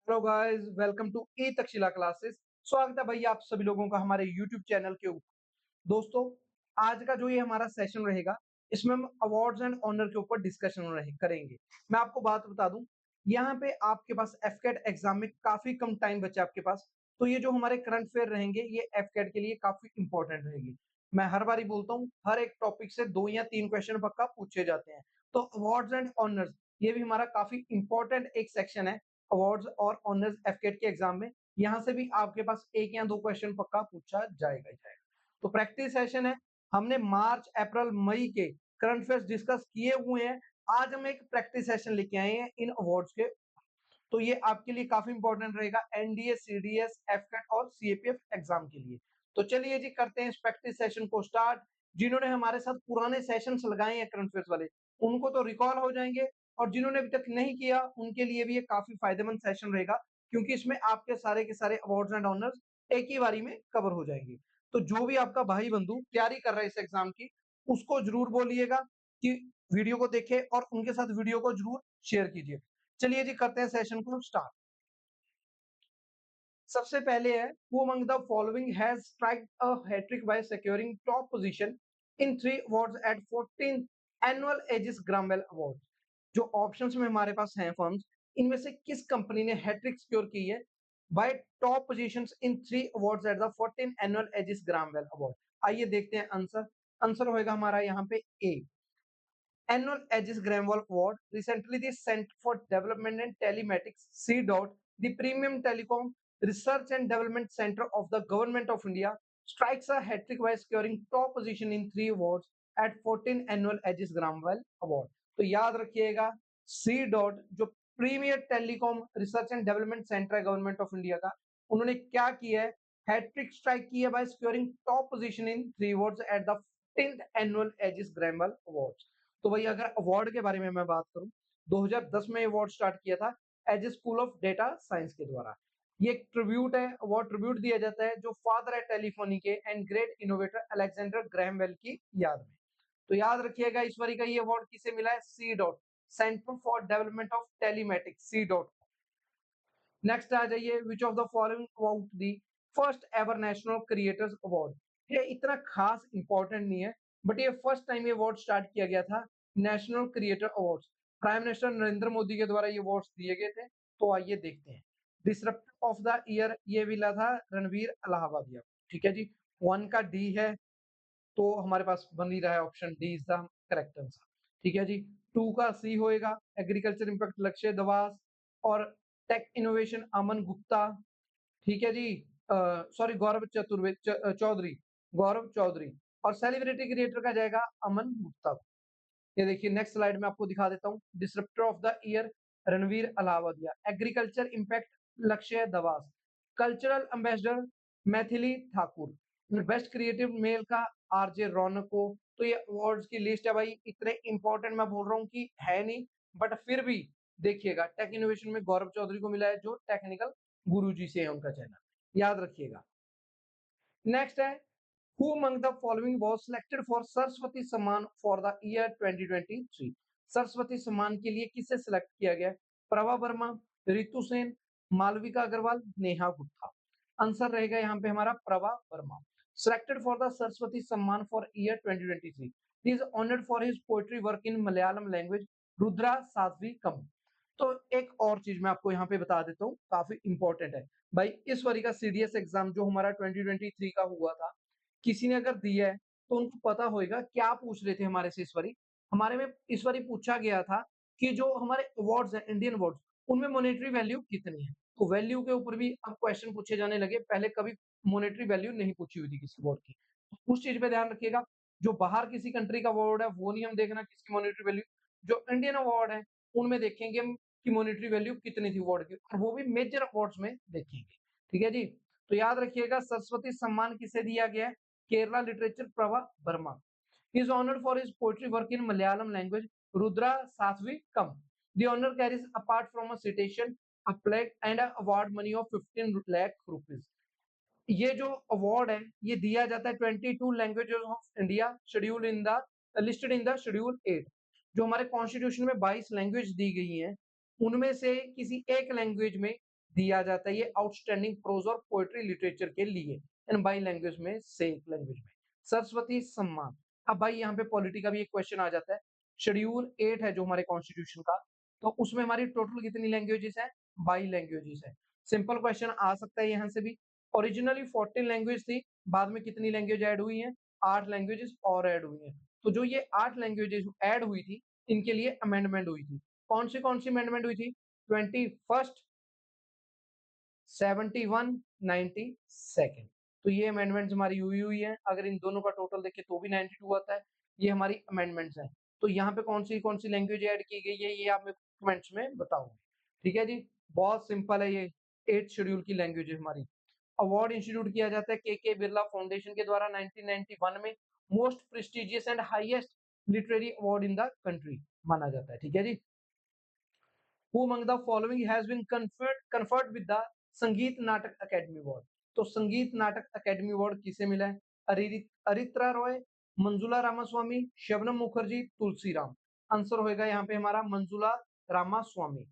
Hello guys, welcome to E Takshashila classes. स्वागत है भैया आप सभी लोगों का हमारे यूट्यूब चैनल के ऊपर। दोस्तों, आज का जो ये हमारा सेशन रहेगा, इसमें हम अवार्ड्स एंड ऑनर के ऊपर डिस्कशन करेंगे। मैं आपको बात बता दूं, यहाँ पे आपके पास एफकेट एग्जाम में काफी कम टाइम बचा आपके पास, तो ये जो हमारे करंट अफेयर रहेंगे ये एफकेट के लिए काफी इंपॉर्टेंट रहेगी। मैं हर बार ही बोलता हूँ, हर एक टॉपिक से 2 या 3 क्वेश्चन पक्का पूछे जाते हैं। तो अवार्ड्स एंड ऑनर्स ये भी हमारा काफी इंपॉर्टेंट एक सेक्शन है। अवार्ड्स और ऑनर्स एफकेट के एग्जाम में यहाँ से भी आपके पास 1 या 2 क्वेश्चन पक्का पूछा जाएगा ही जाएगा। तो प्रैक्टिस सेशन है। हमने मार्च अप्रैल मई के करंट अफेयर्स डिस्कस किए हुए हैं। आज हम एक प्रैक्टिस सेशन लेके आए हैं इन अवार्ड्स के। तो ये आपके लिए काफी इंपॉर्टेंट रहेगा एनडीए, सीडीएस, एफकेट और सीएपीएफ एग्जाम के लिए। तो चलिए जी, करते हैं इस प्रैक्टिस सेशन को स्टार्ट। जिन्होंने हमारे साथ पुराने सेशंस लगाए हैं करंट अफेयर्स वाले, उनको तो रिकॉल हो जाएंगे, और जिन्होंने अभी तक नहीं किया उनके लिए भी ये काफी फायदेमंद सेशन रहेगा, क्योंकि इसमें आपके सारे के सारे अवार्ड्स एंड ऑनर्स एक ही बारी में कवर हो जाएंगे। तो जो भी आपका भाई बंधु तैयारी कर रहा है इस एग्जाम की, उसको जरूर बोलिएगा कि वीडियो को देखे और उनके साथ वीडियो को जरूर शेयर कीजिए। चलिए जी, करते हैं सेशन को स्टार्ट। सबसे पहले है, who among the following has strike a hat trick by securing top position in 3 awards at 14th annual Aegis Graham Bell award. जो ऑप्शंस में हमारे पास हैं फर्म्स, इनमें से किस कंपनी ने हैट्रिक सिक्योर की है by top positions in 3 awards at the 14th annual Aegis Graham Bell award? आइए देखते हैं आंसर। आंसर होएगा हमारा यहाँ पे ए, annual Aegis Gramwell Award. Recently, the Center for Development and Telematics (CDOT), the Premium Telecom Research and Development Center of the Government of India, strikes a hat-trick by securing top position in 3 awards at 14th Annual Aegis Gramwell Award. तो याद रखिएगा, C DOT जो premier telecom research and development centre है government of India का, उन्होंने क्या किया है, हैट्रिक स्ट्राइक की है by securing top position in 3 awards at the 15th annual Aegis Graham Bell awards. तो वही अगर अवार्ड के बारे में मैं बात करूं, 2010 में अवार्ड स्टार्ट किया था as a school of data science के द्वारा। ये एक ट्रिब्यूट है, अवार्ड ट्रिब्यूट दिया जाता है जो फादर है टेलीफोनी के and great innovator Alexander Graham Bell की याद में। तो याद रखिएगा, इस बारी का ये अवार्ड किसे मिला है, C DOT, centre for development of telematics, C DOT. Next आ जाइए, which of the following about the first ever national creators award. ये इतना खास इंपॉर्टेंट नहीं है, बट ये फर्स्ट टाइम ये अवार्ड स्टार्ट किया गया था, national creator awards. Prime minister Narendra Modi के द्वारा ये अवार्ड्स दिए गए थे। तो आइए देखते हैं। डिसरप्टर ऑफ द ईयर ये मिला था रणवीर अलाहाबादिया। ठीक है जी, 1 का डी है, तो हमारे पास बन ही रहा है option D is the correct answer. ठीक है जी, 2 का सी होएगा, एग्रीकल्चर इंपैक्ट लक्ष्य दवास और टेक इनोवेशन अमन गुप्ता। ठीक है जी, सॉरी गौरव चौधरी, गौरव चौधरी। और सेलिब्रिटी क्रिएटर का जाएगा अमन गुप्ता। ये देखिए नेक्स्ट स्लाइड में आपको दिखा देता हूँ, disruptor of the year Ranveer Allahbadia, agriculture impact Lakshya Dawas, cultural ambassador Maithili Thakur, best creative male का आरजे रौनको। तो ये अवार्ड्स की लिस्ट है भाई, इतने इंपॉर्टेंट मैं बोल रहा हूँ कि है नहीं, बट फिर भी देखिएगा, टेक इनोवेशन में गौरव चौधरी को मिला है जो टेक्निकल गुरुजी से है उनका चैनल, याद रखिएगा। नेक्स्ट है, who among the following was selected for Saraswati सम्मान for the year 2023? सरस्वती सम्मान के लिए किसे सिलेक्ट किया गया? प्रभा वर्मा, रितु सेन, मालविका अग्रवाल, नेहा गुप्ता। आंसर रहेगा यहाँ पे हमारा Prabha Verma. Selected for the Saraswati सम्मान for year 2023. He is honored for his poetry work in Malayalam language. Rudra Sadhvi कम। तो एक और चीज मैं आपको यहाँ पे बता देता हूँ, काफी इंपॉर्टेंट है भाई। इस बारी का सीडीएस एग्जाम जो हमारा 2023 का हुआ था, किसी ने अगर दिया है तो उनको पता होगा क्या पूछ रहे थे हमारे से। इस बारी हमारे में इस बारी पूछा गया था कि जो हमारे अवार्ड्स हैं, इंडियन अवार्ड्स, उनमें मॉनेटरी वैल्यू कितनी है। तो वैल्यू के ऊपर भी अब क्वेश्चन पूछे जाने लगे, पहले कभी मॉनेटरी वैल्यू नहीं पूछी हुई थी किसी अवार्ड की। तो उस चीज पे ध्यान रखिएगा, जो बाहर किसी कंट्री का अवार्ड है वो नहीं हम देखना किसकी मॉनेटरी वैल्यू, जो इंडियन अवार्ड है उनमें देखेंगे हम कि मॉनेटरी वैल्यू कितनी थी अवार्ड की, और वो भी मेजर अवार्ड्स में देखेंगे। ठीक है जी, तो याद रखिएगा सरस्वती सम्मान किसे दिया गया है, Kerala literature Prabha Verma. He is honored for his poetry work in Malayalam language, Rudra Sathvikam. The honor carries, apart from a citation, a plaque and an award money of 15 lakh rupees. ये जो अवार्ड है ये दिया जाता है 22 languages of India, schedule in the listed in the schedule 8। जो हमारे constitution में 22 लैंग्वेज दी गई हैं, उनमें से किसी एक लैंग्वेज में दिया जाता है ये आउटस्टैंडिंग प्रोज और पोएट्री लिटरेचर के लिए इन बाई लैंग्वेज में से एक लैंग्वेज में। सरस्वती सम्मान। अब भाई यहाँ पे पॉलिटी का भी एक क्वेश्चन आ जाता है। शेड्यूल 8 है जो हमारे कॉन्स्टिट्यूशन का, तो उसमें हमारी टोटल कितनी लैंग्वेजेस है? 22 लैंग्वेजेस है। सिंपल क्वेश्चन आ सकता है यहाँ से भी। ओरिजिनली 14 लैंग्वेज थी, बाद में कितनी लैंग्वेज ऐड हुई है? 8 लैंग्वेजेस और ऐड हुई है। तो जो ये 8 लैंग्वेजेस ऐड हुई थी, इनके लिए अमेंडमेंट हुई थी। कौन सी अमेंडमेंट हुई थी? 21st, 71, 92nd। तो ये अमेंडमेंट्स हमारी हुई है। अगर इन दोनों का टोटल देखें तो भी 92 आता है। ये हमारी अमेंडमेंट्स हैं। तो यहाँ पे कौन सी लैंग्वेज ऐड की गई है, ये आप मेरे को कमेंट्स में बताओ। ठीक है जी, बहुत सिंपल है ये। 8th शेड्यूल की लैंग्वेज है हमारी। अवार्ड इंस्टीट्यूट किया जाता है के बिरला फाउंडेशन के द्वारा 1991 में। Most prestigious and highest literary award in the country माना जाता है। ठीक है जी। Who among the following has been conferred with the संगीत नाटक अकेडमी अवार्ड? तो संगीत नाटक अकेडमी अवार्ड किसे मिला है? अरित्रा रॉय, मंजुला रामास्वामी, शबनम मुखर्जी, तुलसीराम। आंसर होएगा यहाँ पे हमारा Manjula Ramaswamy.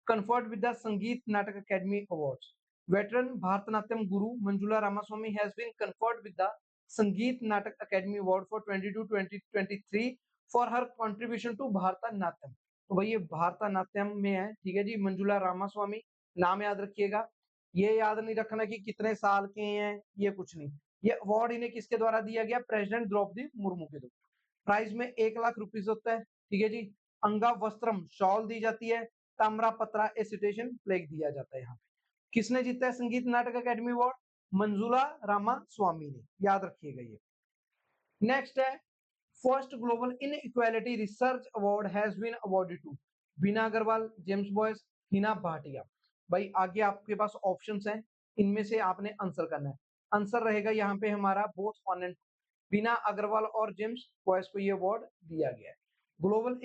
conferred with the संगीत Natak academy awards. veteran Bharatanatyam Guru Manjula Ramaswamy has been conferred with the संगीत Natak academy award for 22-2023 for her contribution to Bharatanatyam. तो भाई ये भारतनाट्यम में है। ठीक है जी, मंजुला रामास्वामी नाम याद रखिएगा। ये याद नहीं रखना कि कितने साल के हैं, ये कुछ नहीं। ये अवार्ड इन्हें किसके द्वारा दिया गया? प्रेसिडेंट द्रौपदी मुर्मू के द्वारा। प्राइज में 1 लाख रुपीज होता है। ठीक है जी। अंगा वस्त्रम शॉल दी जाती है। ताम्रपत्रा एसिटेशन फ्लैग दिया जाता है यहाँ पे। किसने जीता है Sangeet Natak academy award? Manjula Ramaswamy ने, याद रखिएगा ये। नेक्स्ट है, first global inequality research award has been awarded to Bina Agarwal, James Boyce, Hina Bhatia. भाई आगे आपके पास ऑप्शंस हैं, इनमें से आपने आंसर करना है। आंसर रहेगा यहाँ पे हमारा बोथ वन एंड। बीना अग्रवाल और जेम्स बॉयस को ये अवार्ड दिया गया है। ग्लोबल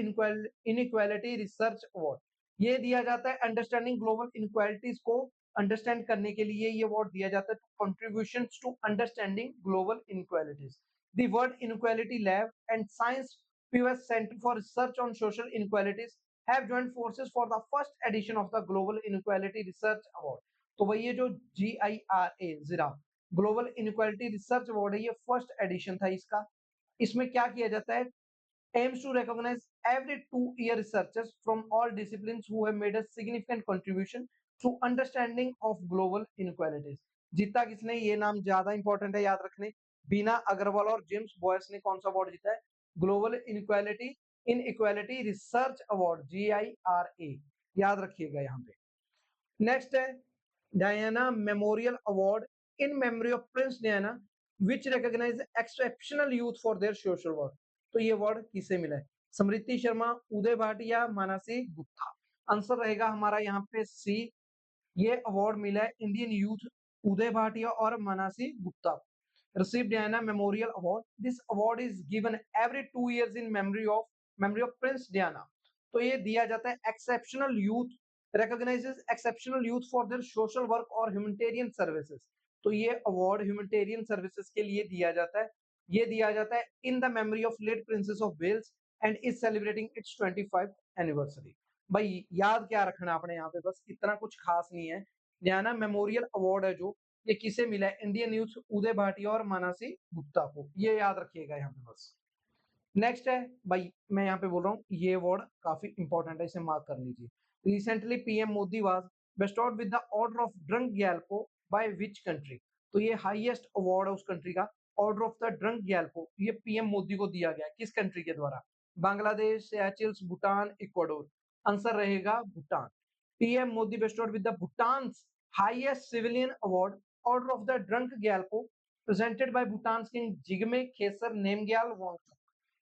इनइक्वालिटी रिसर्च अवार्ड ये दिया जाता है अंडरस्टैंडिंग ग्लोबल इनइक्वालिटीज को अंडरस्टैंड करने के लिए ये अवार्ड दिया जाता है। Contributions to understanding global inequalities. The World Inequality Lab and Science POS Center for Research on Social Inequalities have joined forces for the first edition of the Global Inequality Research Award। तो वही ये जो GIRA जिरा global inequality research award है, ये first edition था इसका। इसमें क्या किया जाता है? aims to recognize every 2 year researchers from all disciplines who have made a significant contribution to understanding of global inequalities। जीता किसने? ये नाम ज्यादा इंपॉर्टेंट है याद रखने। बीना अग्रवाल और जेम्स बॉयस ने कौन सा अवार्ड जीता है? Global inequality research award, GIRA, याद रखिएगा यहाँ पे। नेक्स्ट है Diana memorial award in memory of prince Diana which recognise exceptional youth for their social work. तो ये अवार्ड किसे मिला है? स्मृति शर्मा, उदय भाटिया, मानसी गुप्ता। आंसर रहेगा हमारा यहाँ पे सी। ये अवार्ड मिला है इंडियन यूथ उदय भाटिया और Mansi Gupta. received Diana Memorial Award. This award is given every 2 years in memory of Prince Diana। तो ये दिया जाता है exceptional youth, recognizes exceptional youth for their social work और humanitarian services। तो ये अवार्ड ह्यूमैनिटेरियन सर्विसेज के लिए दिया जाता है। ये दिया जाता है in the memory of late princess of Wales and is celebrating its 25th anniversary. भाई याद क्या रखना आपने यहाँ पे, बस इतना कुछ खास नहीं है। डायना मेमोरियल अवार्ड है जो, ये किसे मिला है? इंडियन यूथ उदय भाटिया और मानसी गुप्ता को, ये याद रखिएगा यहाँ पे बस। नेक्स्ट है भाई, मैं यहाँ पे बोल रहा हूँ ये अवार्ड काफी इंपॉर्टेंट है, इसे मार्क कर लीजिए। Recently PM Modi was bestowed with the order of Druk Gyalpo by which country. तो ये हाईएस्ट अवार्ड है उस कंट्री का, order of the Druk Gyalpo, ये पीएम मोदी को दिया गया। किस कंट्री के द्वारा? Bangladesh, Seychelles, Bhutan, Ecuador. Answer रहेगा Bhutan. PM Modi bestowed with the Bhutan highest civilian award, order of the Druk Gyalpo, presented by Bhutan's king Jigme Khesar Namgyal Wangchuk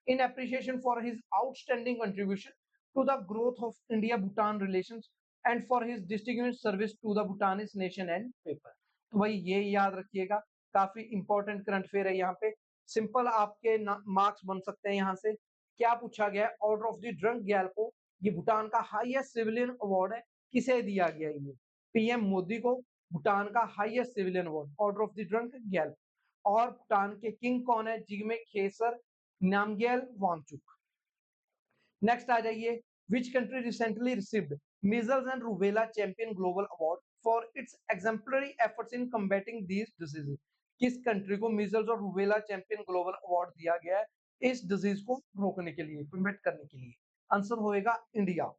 in appreciation for his outstanding contribution to the growth of India-Bhutan relations and for his distinguished service to the Bhutanese nation and people। तो भाई ये याद रखिएगा, काफी important current affair है यहाँ पे। Simple आपके मार्क्स बन सकते हैं यहाँ से। क्या पूछा गया है? Order of the Druk Gyalpo, ये भूटान का हाईएस्ट सिविलियन अवार्ड है। किसे दिया गया है? ये पीएम मोदी को। भूटान का highest civilian award, order of the Druk Gyalpo. और भूटान के किंग कौन है? जिग्मे खेसर नामग्याल वांगचुक। नेक्स्ट आ जाइए, which country recently received measles and rubella champion global award for its exemplary efforts in combating these diseases. किस कंट्री को measles और rubella champion global award दिया गया है इस डिजीज को रोकने के लिए, प्रिवेंट करने के लिए? आंसर होएगा India.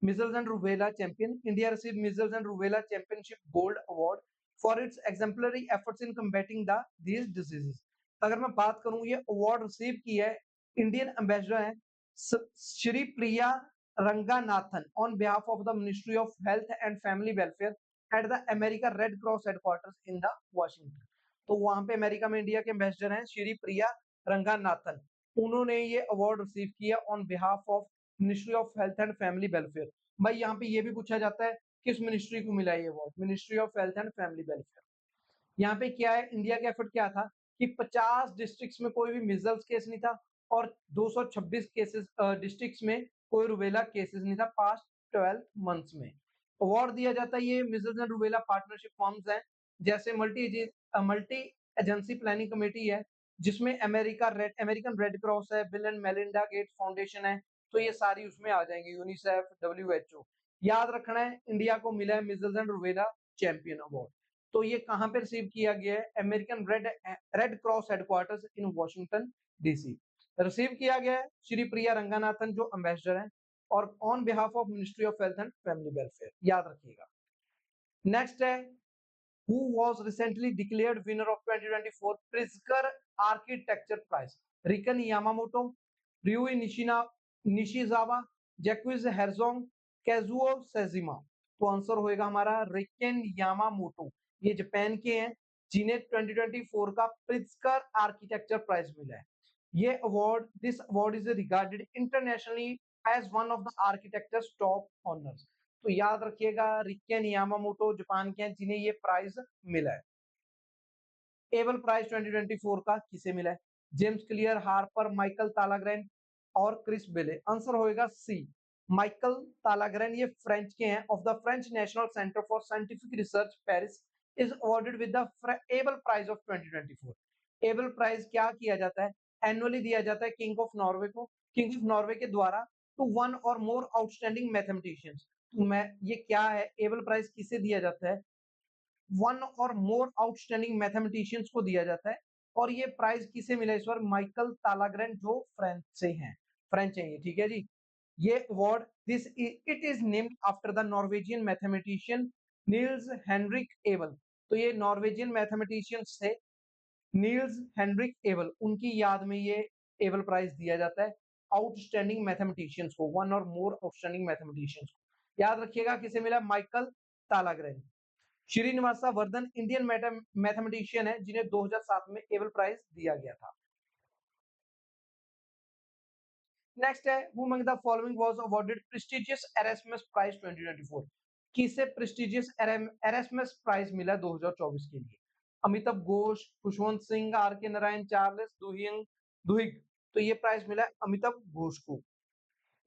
measles and rubella champion, India received measles and rubella championship gold award for its exemplary efforts in combating these diseases. अगर मैं बात करूं ये अवार्ड रिसीव की है, इंडियन एम्बेसडर है Shri Priya Ranganathan on behalf of the ministry of health and family welfare at the America red cross headquarters in the Washington. तो वहां पे अमेरिका में इंडिया के एम्बेसडर हैं श्री प्रिया रंगानाथन, उन्होंने ये अवार्ड रिसीव किया on behalf of ministry of health and family welfare. भाई यहाँ पे ये भी पूछा जाता है किस मिनिस्ट्री को मिला ये award, ministry of health and family welfare. यहाँ पे क्या है, इंडिया का एफर्ट क्या था कि 50 डिस्ट्रिक्ट्स में कोई भी मिजल्स केस नहीं था और 226 केसेस डिस्ट्रिक्ट्स में कोई रुबेला केसेस नहीं था पास्ट 12 मंथ्स में। अवार्ड दिया जाता है, ये measles and rubella partnership forms हैं, जैसे मल्टी एजेंसी प्लानिंग कमेटी है जिसमें अमेरिकन रेड क्रॉस है, bill and Melinda Gates foundation है, तो ये सारी उसमें आ जाएंगे, यूनिसेफ, WHO। याद रखना है इंडिया को मिला है measles and rubella champion award. तो ये कहां पे रिसीव किया गया है, अमेरिकन रेड क्रॉस हेडक्वार्टर्स इन वॉशिंगटन डीसी रिसीव किया गया है श्री प्रिया रंगानाथन जो एम्बेसडर हैं और on behalf of ministry of health and family welfare, याद रखिएगा। नेक्स्ट है who was recently declared winner of 2024 Pritzker Architecture Prize? Riken Yamamoto, Ryui Nishizawa, Jacques Herzog, Kazuo Sezima। तो आंसर होएगा हमारा रिकेन यामामोटो, ये Japan के हैं जिन्हें 2024 का प्रित्जकर आर्किटेक्चर प्राइज मिला है। ये award, this award is regarded internationally as one of the architecture's top honours. तो याद रखिएगा रिकेन यामामोटो जापान के हैं जिन्हें ये प्राइज मिला है। एबल प्राइज 2024 का किसे मिला है? जेम्स क्लियर, हार्पर, माइकल तालाग्रेन और क्रिस बेले। आंसर होएगा सी, माइकल तालाग्रेन। ये फ्रेंच के हैं, of the French national centre for scientific research Paris is awarded with the Abel prize of 2024। Abel prize क्या किया जाता है, एनुअली दिया जाता है किंग ऑफ नॉर्वे को, किंग ऑफ नॉर्वे के द्वारा टू वन और मोर आउटस्टैंडिंग मैथमेटिशियंस। तो मैं ये क्या है, एबल प्राइज किसे दिया जाता है, वन और मोर आउटस्टैंडिंग मैथमेटिशियंस को दिया जाता है। और ये प्राइज किसे मिला इस बार, माइकल तालाग्रेन जो फ्रेंच से हैं, फ्रेंच है ये, ठीक है जी। ये award this it is named after the Norwegian mathematician Niels Henrik Abel. तो ये नॉर्वेजियन मैथमेटिशियंस थे नील्स हेनरिक एबल, उनकी याद में ये एबल प्राइज दिया जाता है आउटस्टैंडिंग मैथमेटिशियंस को, वन और मोर आउटस्टैंडिंग मैथमेटिशियंस को। याद रखिएगा किसे मिला, Michael Talagrand. Srinivasa Varadhan Indian mathematician है जिन्हें 2007 में एबल प्राइज दिया गया था। नेक्स्ट है who among the following was awarded prestigious Erasmus prize 2024। किसे प्रेस्टिजियस एरास्मस प्राइज मिला 2024 के लिए? Amitav Ghosh, Khushwant Singh, R K Narayan, Charles दुहिग। तो ये प्राइज मिला अमिताभ घोष को।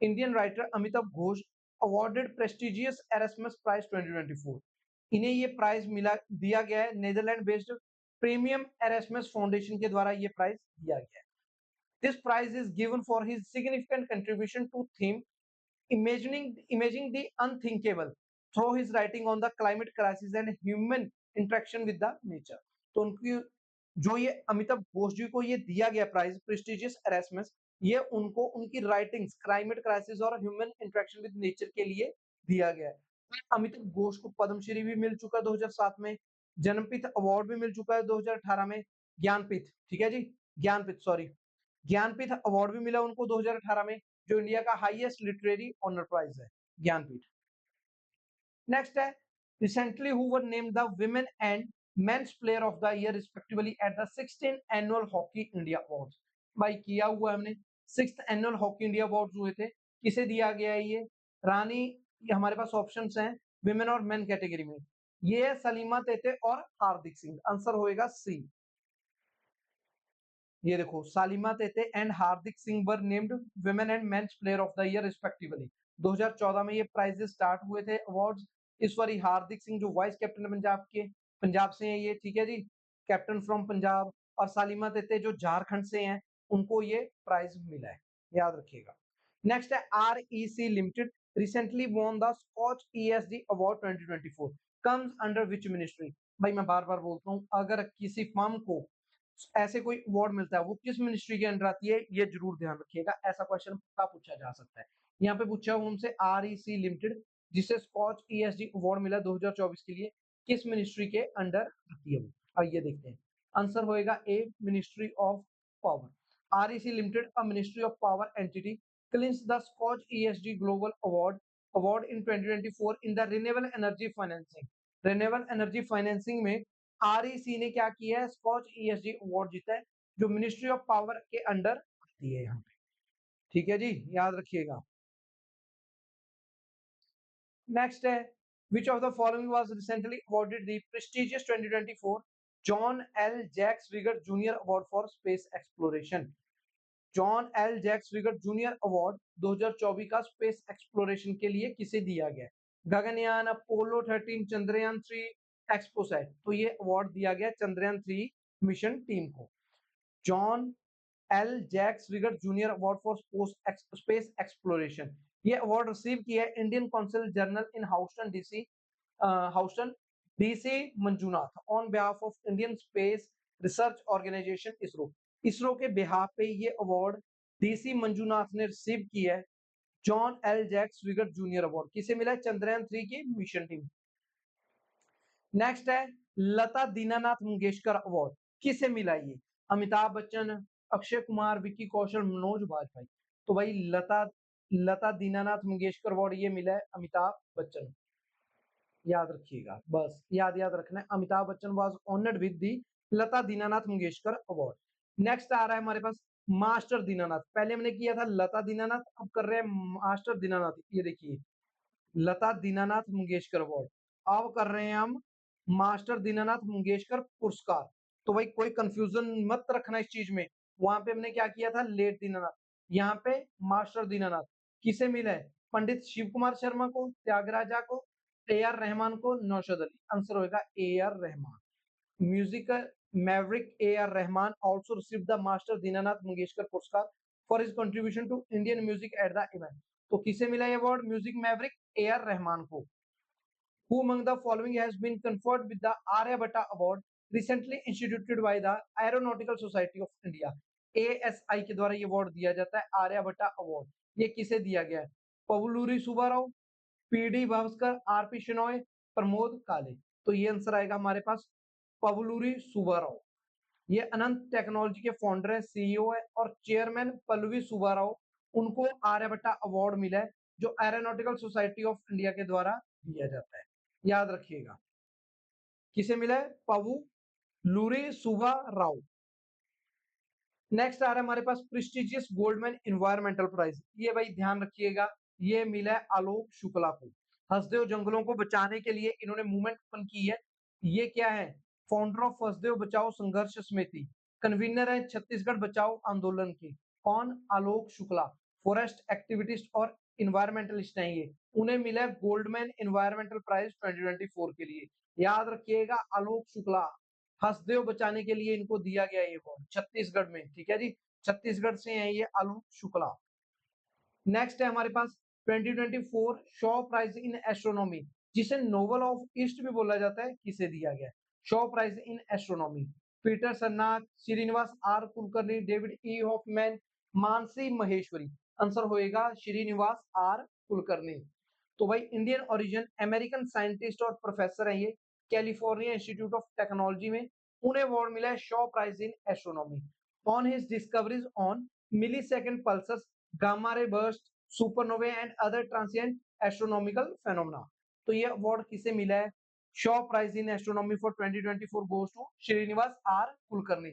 Indian writer Amitav Ghosh awarded prestigious Erasmus prize 2024। इन्हें ये प्राइज मिला दिया गया है Netherland based premium Erasmus foundation के द्वारा ये प्राइज दिया गया है। This prize is given for his significant contribution to theme imagining the unthinkable through his writing on the climate crisis and human interaction with the nature। तो उनकी जो ये अमिताभ घोष जी को ये दिया गया प्राइज प्रेस्टिजियस एरास्मस, ये उनको उनकी राइटिंग्स क्लाइमेट क्राइसिस और ह्यूमन इंटरेक्शन विद नेचर के लिए दिया गया है। अमिताभ घोष को पद्मश्री भी मिल चुका है 2007 में, ज्ञानपीठ अवार्ड भी मिल चुका है 2018 में, ज्ञानपीठ, ठीक है जी, ज्ञानपीठ सॉरी, ज्ञानपीठ अवार्ड भी मिला उनको 2018 में, जो इंडिया का हाईएस्ट लिटरेरी ऑनर प्राइज है, ज्ञानपीठ। नेक्स्ट है recently who were named the women and men's player of the year respectively at the 16th annual hockey India awards. भाई किया हुआ हमने, 6th annual hockey India awards हुए थे, किसे दिया गया है ये, रानी, ये हमारे पास ऑप्शंस हैं विमेन और मेन कैटेगरी में, ये है सलीमा तेते और हार्दिक सिंह। आंसर होएगा सी। ये देखो सालिमा तेते and Hardik Singh were named women and men's player of the year respectively. 2014 में ये प्राइजेस स्टार्ट हुए थे अवार्ड्स। इस बार हार्दिक सिंह जो वाइस कैप्टन है पंजाब के, पंजाब से हैं ये, ठीक है जी, कैप्टन फ्रॉम पंजाब, और सालिमा तेते जो झारखंड से हैं, उनको ये प्राइज मिला है, याद रखिएगा। नेक्स्ट है REC limited recently won the Scotch ESG Award 2024 comes under which ministry? भाई मैं बार बार बोलता हूँ, अगर किसी फर्म को ऐसे कोई अवार्ड मिलता है वो किस मिनिस्ट्री के अंडर आती है, ये जरूर ध्यान रखिएगा, ऐसा क्वेश्चन पक्का पूछा जा सकता है। यहाँ पे पूछा उनसे REC लिमिटेड जिसे स्कॉच ESG अवार्ड मिला 2024 के लिए, किस मिनिस्ट्री के अंडर आती है वो? आइए देखते हैं। आंसर होएगा A, ministry of power. REC limited a ministry of power entity clinches the Skoch ESG global award in 2024 in the renewable energy financing. Renewable energy financing में REC ने क्या किया है, स्कॉच ESG अवार्ड जीता है, जो मिनिस्ट्री ऑफ पावर के under आती है यहाँ पे। ठीक है जी, याद रखिएगा। नेक्स्ट है, which of the following was recently awarded the prestigious 2024 John L. Jacques Riger Jr. Award for Space Exploration? John L Jack रिगर जूनियर अवार्ड 2024 का स्पेस एक्सप्लोरेशन के लिए किसे दिया गया? गगनयान, अपोलो 13, चंद्रयान 3, एक्सपोसैट। तो ये अवार्ड दिया गया चंद्रयान 3 मिशन टीम को। जॉन एल जैक्स रिगर junior award for space exploration, ये अवार्ड रिसीव किया है Indian council general in Houston DC Manjunath on behalf of Indian space research organisation ISRO. ISRO के बिहाफ पे ये अवार्ड डीसी मंजूनाथ ने रिसीव किया है। जॉन एल जैक्स रिगर जूनियर अवार्ड किसे मिला है? चंद्रयान 3 की मिशन टीम। नेक्स्ट है, लता दीनानाथ मंगेशकर अवार्ड किसे मिला ये? अमिताभ बच्चन, अक्षय कुमार, विक्की कौशल, मनोज बाजपेयी। तो भाई लता दीनानाथ मंगेशकर अवार्ड ये मिला है अमिताभ बच्चन। याद रखिएगा, बस याद रखना है, Amitabh Bachchan was honoured with the Lata Dinanath Mangeshkar award. Next आ रहा है हमारे पास मास्टर दीनानाथ। पहले हमने किया था लता दीनानाथ, अब कर रहे हैं मास्टर दीनानाथ। ये देखिए, लता दीनानाथ मंगेशकर अवार्ड, अब कर रहे हैं हम मास्टर दीनानाथ मंगेशकर पुरस्कार। तो भाई कोई कंफ्यूजन मत रखना इस चीज में, वहां पे हमने क्या किया था लेट दीनानाथ, यहाँ पे मास्टर दीनानाथ। किसे मिला है? पंडित शिव कुमार शर्मा को, त्यागराजा को, AR रहमान को, नौशाद अली। आंसर होगा AR Rahman. Music Maverick AR Rahman also received the master Dinanath Mangeshkar पुरस्कार for his contribution to Indian music at the event। तो किसे मिला ये award? Music Maverick AR Rahman को। Who among the following has been conferred with the Aryabhatta Award recently instituted by the Aeronautical Society of India? ASI के द्वारा ये award दिया जाता है, आर्यभट्टा अवार्ड। ये किसे दिया गया है? पवलूरी सुब्बाराव, PD भास्कर, RP शेनॉय, प्रमोद काले। तो ये आंसर आएगा हमारे पास पवलूरी सुब्बाराव। ये अनंत टेक्नोलॉजी के फाउंडर है, CEO है और चेयरमैन पल्लवी सुब्बाराव। उनको आर्यभट्टा अवार्ड मिला है, जो एरोनॉटिकल सोसाइटी ऑफ इंडिया के द्वारा दिया जाता है। याद रखिएगा, किसे मिला है? पवू लूरी सुबा राव। नेक्स्ट आ रहा है हमारे पास प्रेस्टिजियस गोल्डमैन इन्वायरमेंटल प्राइज। ये भाई ध्यान रखिएगा, ये मिला है आलोक शुक्ला को। हसदेव जंगलों को बचाने के लिए इन्होंने मूवमेंट ओपन की है। ये क्या है? फाउंडर ऑफ हसदेव बचाओ संघर्ष समिति, कन्वीनर है छत्तीसगढ़ बचाओ आंदोलन के। कौन? आलोक शुक्ला। फॉरेस्ट एक्टिविटिस्ट और इन्वायरमेंटलिस्ट हैं ये। उन्हें मिला है गोल्डमैन इन्वायरमेंटल प्राइज 2024 के लिए। याद रखिएगा, आलोक शुक्ला। हसदेव बचाने के लिए इनको दिया गया ये अवार्ड छत्तीसगढ़ में। ठीक है जी, छत्तीसगढ़ से हैं ये आलोक शुक्ला। नेक्स्ट है हमारे पास 2024 शॉ प्राइज इन एस्ट्रोनॉमी, जिसे नोबल ऑफ ईस्ट भी बोला जाता है, किसे दिया गया? Shaw prize in astronomy. Peter Sarnak, Srinivas R Kulkarni, David E Hoffman, Mansi Maheshwari. Answer होएगा श्रीनिवास आर कुलकर्णी। तो भाई इंडियन ओरिजिन अमेरिकन साइंटिस्ट और प्रोफेसर है ये, कैलिफोर्निया इंस्टीट्यूट ऑफ टेक्नोलॉजी में। उन्हें अवार्ड मिला है Shaw prize in astronomy on his discoveries on millisecond pulsars, gamma ray burst, supernova and other transient astronomical phenomena. तो ये अवार्ड किसे मिला है? Shaw prize in astronomy for 2024 goes to Shrinivas R Kulkarni.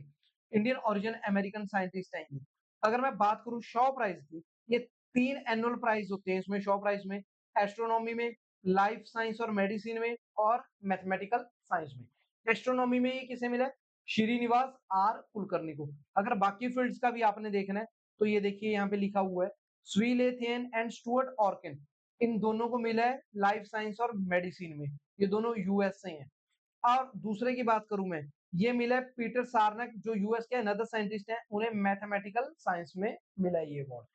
Indian origin American scientist हैं ये। अगर मैं बात करूं शॉ प्राइज की, ये 3 एनुअल प्राइज होते हैं इसमें शॉ प्राइज में, एस्ट्रोनॉमी में, लाइफ साइंस और मेडिसिन में, और मैथमेटिकल साइंस में। एस्ट्रोनॉमी में ये किसे मिला है? श्रीनिवास आर कुलकर्णी को। अगर बाकी फील्ड्स का भी आपने देखना है तो ये देखिए यहाँ पे लिखा हुआ है, स्वीलेथियन एंड स्टुअर्ट ऑर्किन, इन दोनों को मिला है लाइफ साइंस और मेडिसिन में। ये दोनों यूएस से हैं। और दूसरे की बात करूं मैं, ये मिला है पीटर सारनक, जो यूएस के अनदर साइंटिस्ट हैं, उन्हें मैथमेटिकल साइंस में मिला है ये अवार्ड।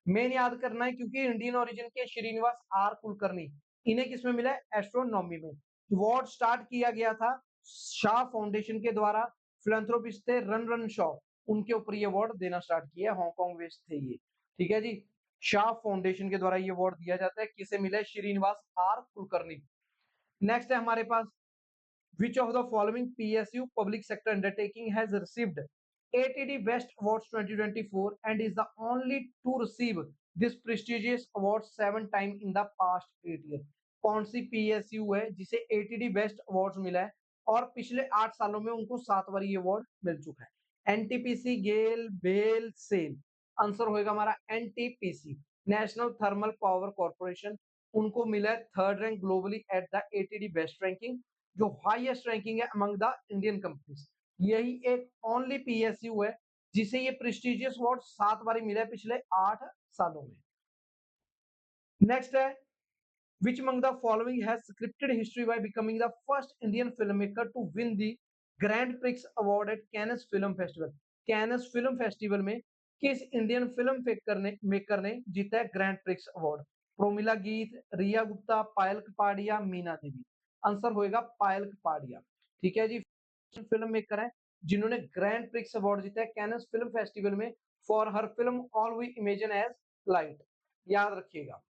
मेन याद करना है क्योंकि इंडियन ओरिजिन के श्रीनिवास आर कुलकर्णी, इन्हें किसमें मिला है? एस्ट्रोनॉमी में। अवार्ड स्टार्ट किया गया था शाह फाउंडेशन के द्वारा, फिलैंथ्रोपिस्ट थे रन रन शॉ, उनके ऊपर ये अवार्ड देना स्टार्ट किया, हांगकांग बेस्ड थे ये। ठीक है जी, शाह फाउंडेशन के द्वारा ये अवार्ड दिया जाता है, किसे मिला है? श्रीनिवास आर कुलकर्णी। नेक्स्ट है हमारे पास, which of the following PSU public sector undertaking has received ATD Best Awards 2024 and is the only to receive this prestigious award 7 times in the past 8 years? कौन सी PSU है जिसे ATD Best Awards मिला है और पिछले 8 सालों में उनको 7 बार ये अवार्ड मिल चुका है? NTPC, गेल, बेल, सेल। आंसर होएगा हमारा NTPC, national thermal power corporation. उनको मिला है 3rd rank globally at the ATD best ranking, जो हाईएस्ट रैंकिंग है अमंग द इंडियन कंपनीज। यही एक ओनली पीएसयू है जिसे ये प्रेस्टिजियस अवार्ड 7 बार मिला है पिछले 8 सालों में। नेक्स्ट है, which among the following has scripted history by becoming the first Indian filmmaker to win the Grand Prix Award at Cannes Film Festival? Cannes Film Festival में किस इंडियन फिल्म मेकर ने जीता है grand prix award? Promila Geet, Riya Gupta, Payal Kapadia, Meena Devi. Answer होएगा पायल कपाड़िया। ठीक है जी, film maker है जिन्होंने ग्रैंड प्रिक्स अवार्ड जीता है कैनस फिल्म फेस्टिवल में for her film all we imagine as light. याद रखिएगा,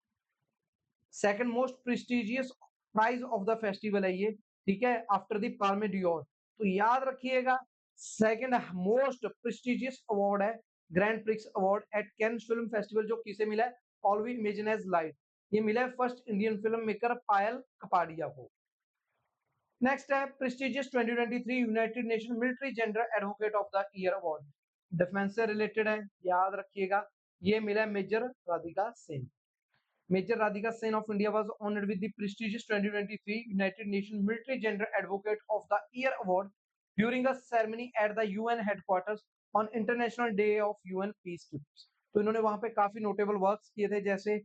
second most prestigious prize of the festival है ये। ठीक है, आफ्टर द पाल्मे डियोर। तो याद रखिएगा, सेकंड मोस्ट प्रेस्टिजियस अवार्ड है grand prix award at Cannes film festival, जो किसे मिला है? All we imagine as light. ये मिला है first Indian film maker Payal Kapadia को। नेक्स्ट है, prestigious 2023 United Nation military gender advocate of the year award, defence से रिलेटेड है, याद रखिएगा। ये मिला है major Radhika Sen. Major Radhika Sen of India was honored with the prestigious 2023 United Nations Military Gender Advocate of the Year Award during a ceremony at the UN headquarters on International Day of UN Peacekeepers। तो इन्होंने वहां पे काफी notable works किए थे, जैसे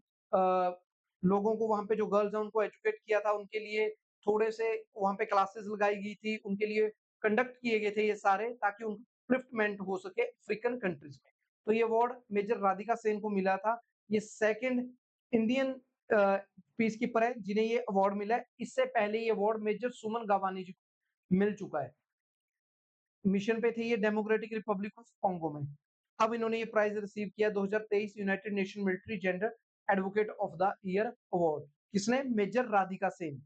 लोगों को वहां पे जो गर्ल्स हैं उनको एजुकेट किया था, उनके लिए थोड़े से वहां पे क्लासेस लगाई गई थी, उनके लिए कंडक्ट किए गए थे ये सारे, ताकि उनको उप्लिफ्टमेंट हो सके अफ्रीकन कंट्रीज में। तो ये अवार्ड मेजर राधिका सेन को मिला था। ये सेकंड इंडियन पीस कीपर है जिन्हें ये अवार्ड मिला है। इससे पहले ये अवार्ड मेजर सुमन गावानी जी को मिल चुका है, मिशन पे थे ये डेमोक्रेटिक रिपब्लिक ऑफ कॉन्गो में। अब इन्होंने ये प्राइज रिसीव किया 2023 United Nation military gender advocate of the year award. किसने? Major Radhika Sen.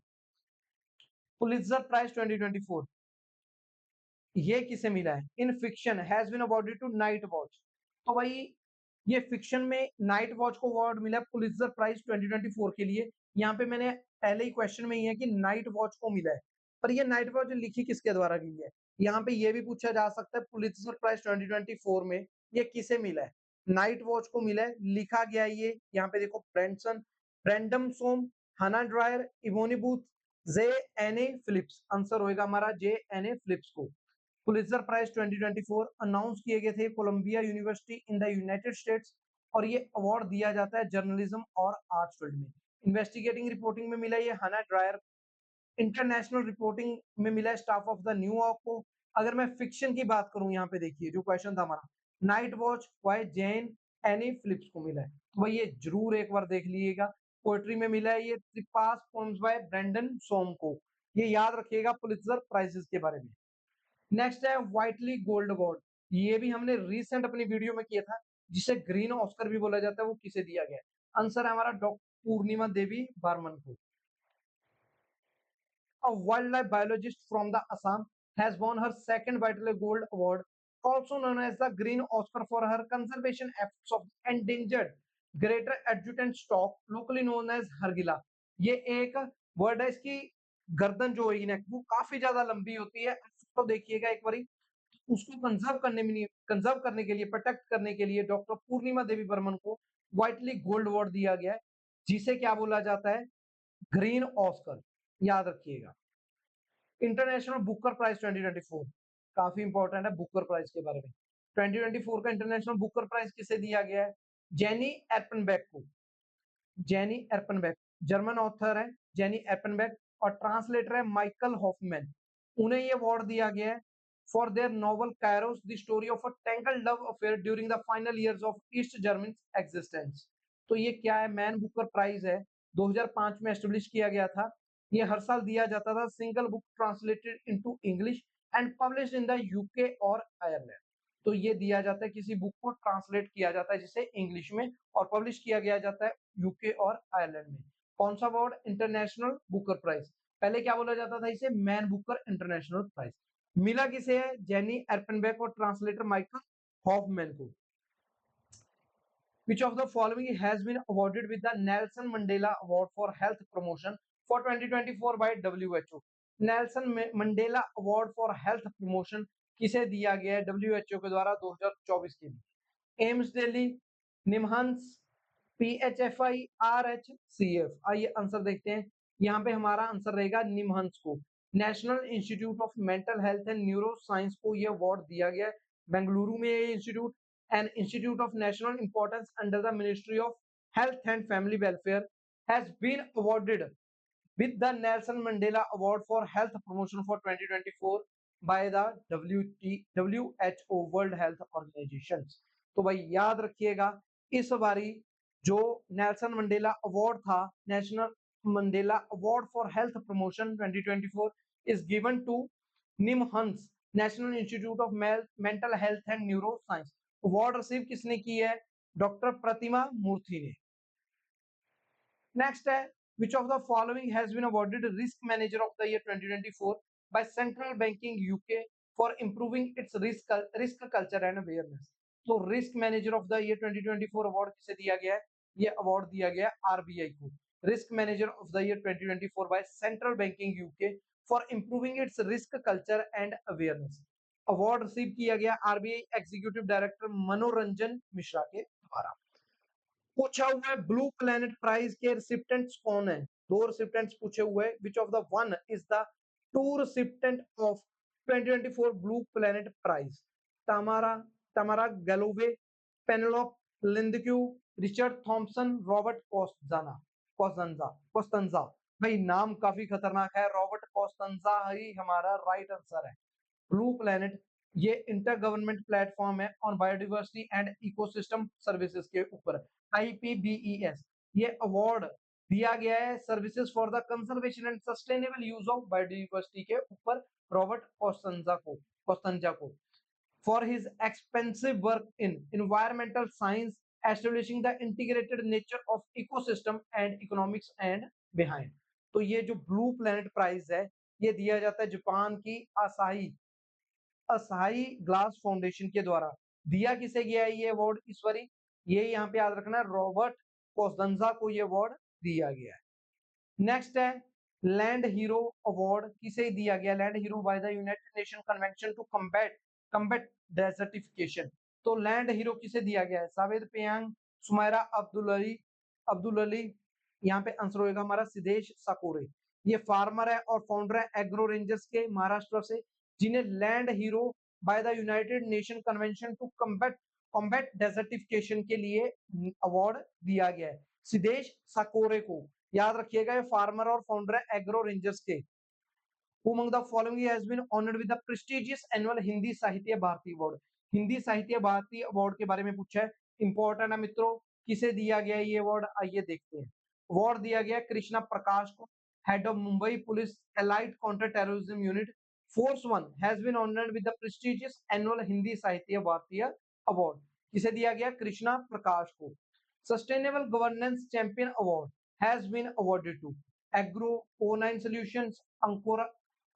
Pulitzer prize 2024 ये किसे मिला है? In fiction has been awarded to Night Watch. तो भाई ये फिक्शन में नाइट वॉच को अवार्ड मिला है पुलित्जर प्राइज 2024 के लिए। यहाँ पे मैंने पहले ही क्वेश्चन में ही है कि नाइट वॉच को मिला है, पर ये नाइट वॉच लिखी किसके द्वारा गई है? यहाँ पे ये भी पूछा जा सकता है पुलित्जर प्राइज 2024 में ये किसे मिला है? नाइट वॉच को मिला है, लिखा गया है ये, यहाँ पे देखो, ब्रेंसन, ब्रेंडम सोम, Hannah Dreier, Yvonne Booth, J N A Phillips. Answer होएगा हमारा जे एन ए फिलिप्स को। पुलित्जर प्राइज 2024 अनाउंस किए गए थे Columbia university in the United States, और ये अवार्ड दिया जाता है जर्नलिज्म और आर्ट्स फील्ड में। इन्वेस्टिगेटिंग रिपोर्टिंग में मिला ये हना ड्रायर, इंटरनेशनल रिपोर्टिंग में मिला है स्टाफ ऑफ द न्यूयॉर्क को। अगर मैं फिक्शन की बात करूं, यहाँ पे देखिए जो क्वेश्चन था हमारा, night watch by Jayne Anne Phillips को मिला है, तो भाई ये जरूर एक बार देख लीजिएगा। पोएट्री में मिला है ये त्रिपास पोएम्स बाय ब्रेंडन सोम को। ये याद रखिएगा पुलित्जर प्राइजेस के बारे में। नेक्स्ट है व्हाइटली गोल्ड अवार्ड, ये भी हमने रिसेंट अपनी वीडियो में किया था, जिसे ग्रीन ऑस्कर भी बोला जाता है, वो किसे दिया गया है? आंसर है हमारा डॉक्टर पूर्णिमा देवी बर्मन को। A wildlife biologist from the Assam has won her second Whiteley Gold Award, also known as the Green Oscar, for her conservation efforts of endangered greater adjutant stock, locally known as हरगिला। ये एक word है, इसकी गर्दन जो है नेक वो काफी ज्यादा लंबी होती है। तो देखिएगा एक बारी, उसको कंजर्व करने के लिए, प्रोटेक्ट करने के लिए डॉक्टर पूर्णिमा देवी बर्मन को व्हाइटली गोल्ड अवार्ड दिया गया है, जिसे क्या बोला जाता है? Green Oscar. याद रखिएगा। इंटरनेशनल बुकर प्राइज 2024 काफी इंपॉर्टेंट है बुकर प्राइज के बारे में। 2024 का इंटरनेशनल बुकर प्राइज किसे दिया गया है? जेनी एर्पनबेक को। जेनी एर्पनबेक जर्मन ऑथर है जेनी एर्पनबेक, और ट्रांसलेटर है माइकल हॉफमैन। उन्हें ये अवार्ड दिया गया है for their novel Carolus the story of a tangled love affair during the final years of east German existence. तो ये क्या है, मैन बुकर प्राइज है, 2005 में एस्टेब्लिश किया गया था। ये हर साल दिया जाता था, single book translated into English and published in the UK और आयरलैंड। तो ये दिया जाता है, किसी बुक को ट्रांसलेट किया जाता है जिसे इंग्लिश में और पब्लिश किया गया जाता है यूके और आयरलैंड में। कौन सा अवार्ड? International Booker prize. पहले क्या बोला जाता था इसे? Man Booker international prize. मिला किसे है? जेनी एर्पेनबेक और ट्रांसलेटर माइकल हॉफमैन को। Which of the following has been awarded with the Nelson Mandela Award for Health Promotion for 2024 by WHO? Nelson Mandela award for health promotion किसे दिया गया है WHO के द्वारा 2024 के लिए? AIIMS Delhi, NIMHANS, PHFI, RHCF। आइए आंसर देखते हैं। यहाँ पे हमारा आंसर रहेगा निमहंस को। National institute of mental health and neuro science को ये अवार्ड दिया गया है। बेंगलुरु में ये institute, an institute of national importance under the Ministry of Health and Family Welfare, has been awarded with the Nelson Mandela Award for Health Promotion for 2024 by the WHO World Health Organization। तो भाई याद रखिएगा, इस बारी जो Nelson Mandela award था, national Mandela award for health promotion 2024 is given to NIMHANS, national institute of mental health and neuro science. Award receive किसने की है? डॉक्टर प्रतिमा मूर्ति ने। नेक्स्ट है, which of the following has been awarded risk manager of the year 2024 by central banking UK for improving its risk culture and awareness? तो risk manager of the year 2024 award किसे दिया गया है? ये award दिया गया RBI को। Risk manager of the year 2024 by central banking UK for improving it's risk culture and awareness. Award receive किया गया आरबीआई एग्जीक्यूटिव डायरेक्टर मनोरंजन मिश्रा के द्वारा। पूछा हुआ है ब्लू प्लेनेट प्राइज के रिसिप्टेंट्स कौन है? दो रिसिप्टेंट्स पूछे हुए हैं। Which of the one is the two recipient of 2024 blue planet prize? Tamara Tamara Galloway, Penelope Lindeque, Richard Thompson, Robert Costana Costanza Costanza. भाई नाम काफी खतरनाक है, रॉबर्ट कोस्टंजा ही हमारा राइट आंसर है। ब्लू प्लेनेट ये इंटर गवर्नमेंट प्लेटफॉर्म है on biodiversity and ecosystem services के ऊपर, IPBES। ये अवार्ड दिया गया है services for the conservation and sustainable use of biodiversity के ऊपर रॉबर्ट कोस्टंजा को for his expensive work in environmental science establishing the integrated nature of ecosystem and economics and behind. तो ये जो ब्लू प्लेनेट प्राइज है ये दिया जाता है जापान की असाही ग्लास फाउंडेशन के द्वारा। दिया किसे गया है ये अवार्ड इस बारी? ये यहाँ पे याद रखना, रॉबर्ट कोस्टंजा को ये अवार्ड दिया गया है। नेक्स्ट है, लैंड हीरो अवार्ड किसे दिया गया? Land hero by the United Nation convention to combat desertification. तो लैंड हीरो किसे दिया गया है? सावेद पेयांग, सुमायरा अब्दुल अली। यहाँ पे आंसर होगा हमारा सिद्धेश साकोरे। ये फार्मर है और फाउंडर है एग्रो रेंजर्स के महाराष्ट्र से, जिन्हें land hero by the United Nation convention to combat desertification के लिए अवार्ड दिया गया है सिद्धेश साकोरे को। याद रखिएगा, ये फार्मर और फाउंडर है एग्रो रेंजर्स के। Who among the following has been honored with the prestigious annual Hindi साहित्य भारती अवार्ड? हिंदी साहित्य भारती अवार्ड के बारे में पूछा है, इंपॉर्टेंट है मित्रों। किसे दिया गया ये अवार्ड? आइए देखते हैं। अवार्ड दिया गया कृष्णा प्रकाश को, head of Mumbai police elite counter terrorism unit. Force one has been honoured with the prestigious annual Hindi Sahitya Bharatiya award. किसे दिया गया? कृष्णा प्रकाश को। Sustainable governance champion award has been awarded to agro O9 solutions,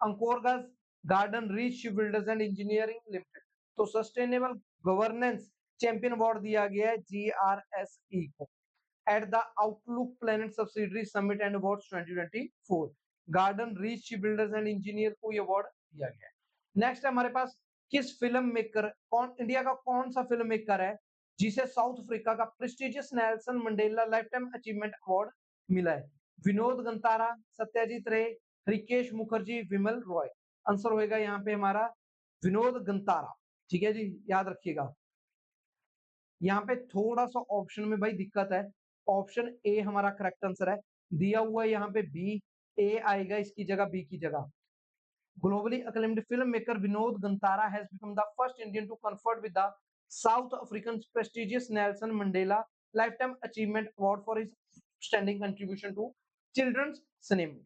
अंकोरगस Garden Reach ship builders and engineering limited. तो sustainable governance champion award दिया गया है GRSE को। At the Outlook planet subsidiary summit and awards 2024 garden Reach ship builders and engineer को ये award दिया गया है। नेक्स्ट है हमारे पास, किस फिल्म मेकर, कौन इंडिया का कौन सा फिल्म मेकर है जिसे साउथ अफ्रीका का prestigious Nelson Mandela life time achievement award मिला है? विनोद गंतारा, सत्यजीत रे, रिकेश मुखर्जी, विमल रॉय। आंसर होएगा यहाँ पे हमारा विनोद गंतारा। ठीक है जी, याद रखिएगा। यहाँ पे थोड़ा सा ऑप्शन में भाई दिक्कत है। ऑप्शन ए हमारा करेक्ट आंसर है, दिया हुआ है यहाँ पे बी, ए आएगा इसकी जगह, बी की जगह। Globally acclaimed filmmaker Vinod Gantara has become the first Indian to confer with the South African's prestigious Nelson Mandela lifetime achievement award for his standing contribution to children's cinema.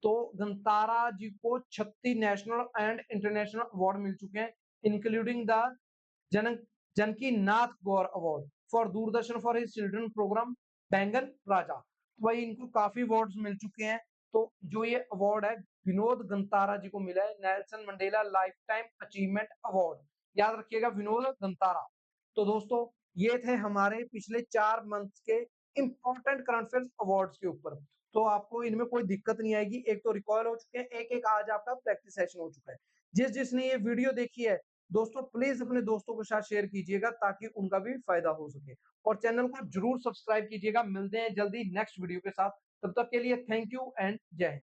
तो गंतारा जी को 36 national and international award मिल चुके हैं, including the Jan Janaki Nath Gaur award for Doordarshan for his children programme Baingan Raja. तो भाई इनको काफी awards मिल चुके हैं। तो जो ये अवार्ड है विनोद गंतारा जी को मिला है, Nelson Mandela life time achievement award. याद रखिएगा विनोद गंतारा। तो दोस्तों ये थे हमारे पिछले 4 मंथ के इंपॉर्टेंट करंट अफेयर्स अवार्ड्स के ऊपर। तो आपको इनमें कोई दिक्कत नहीं आएगी, एक तो रिकॉल हो चुके हैं, एक एक आज आपका प्रैक्टिस सेशन हो चुका है। जिसने ये वीडियो देखी है दोस्तों प्लीज अपने दोस्तों के साथ शेयर कीजिएगा ताकि उनका भी फायदा हो सके, और चैनल को जरूर सब्सक्राइब कीजिएगा। मिलते हैं जल्दी नेक्स्ट वीडियो के साथ, तब तक के लिए थैंक यू एंड जय हिंद।